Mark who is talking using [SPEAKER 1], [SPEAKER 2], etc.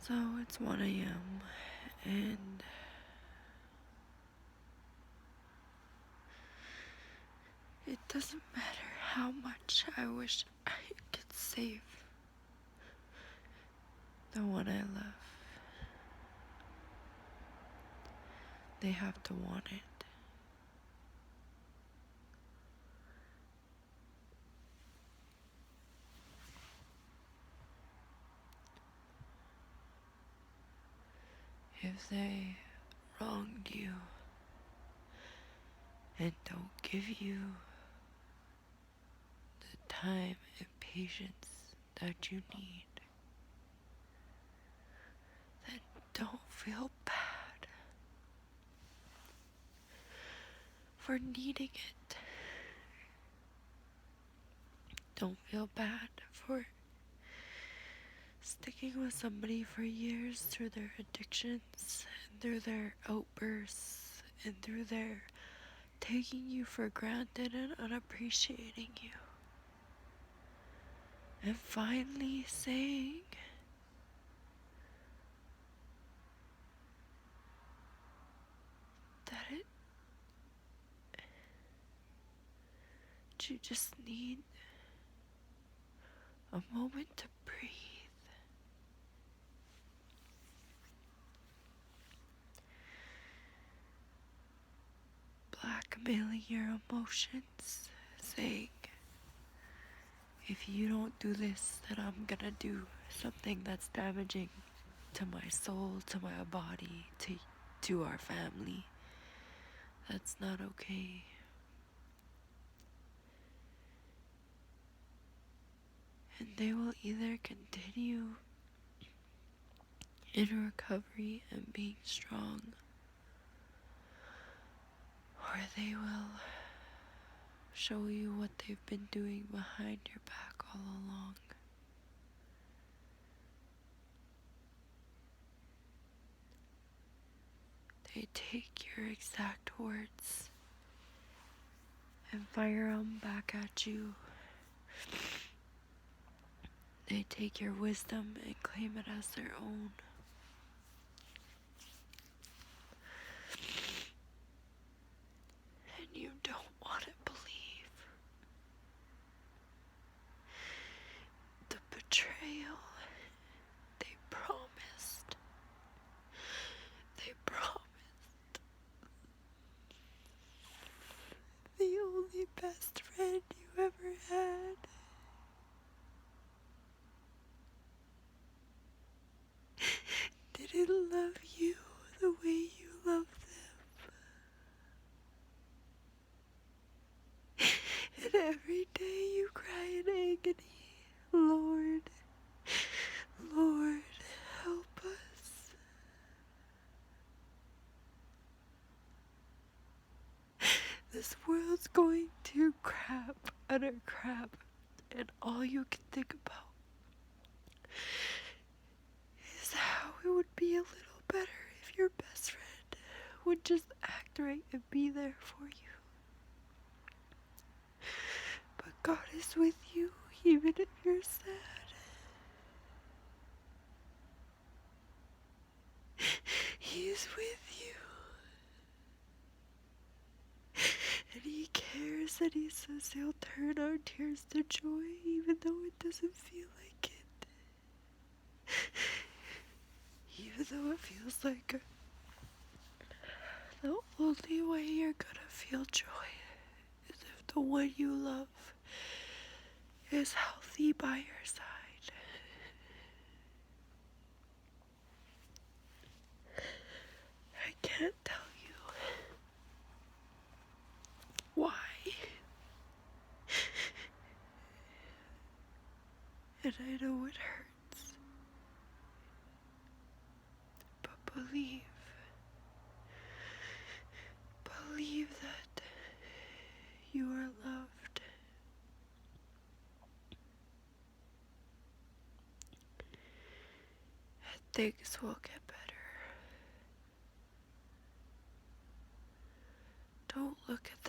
[SPEAKER 1] So it's 1 a.m. and it doesn't matter how much I wish I could save the one I love. They have to want it. If they wronged you and don't give you the time and patience that you need, then don't feel bad for needing it. Don't feel bad for sticking with somebody for years through their addictions and through their outbursts and through their taking you for granted and unappreciating you. And finally saying, that you just need a moment to breathe. Blackmailing your emotions, saying, if you don't do this, then I'm gonna do something that's damaging to my soul, to my body, to our family. That's not okay. And they will either continue in recovery and being strong, or they will show you what they've been doing behind your back all along. They take your exact words and fire them back at you. They take your wisdom and claim it as their own. And you don't want to believe the betrayal they promised. They promised the only best friend you ever had. Didn't love you the way you loved them. And every day you cry in agony, Lord, Lord, help us. This world's going to crap, utter crap, and all you can think about is how it would be a little better if your best friend would just act right and be there for you. But God is with you even if you're sad. He is with you. And He cares, and He says He'll turn our tears to joy even though it doesn't feel like it. Even though it feels like the only way you're gonna feel joy is if the one you love is healthy by your side. I can't tell you why. And I know it hurts. But believe that you are loved. And things will get better. Don't look at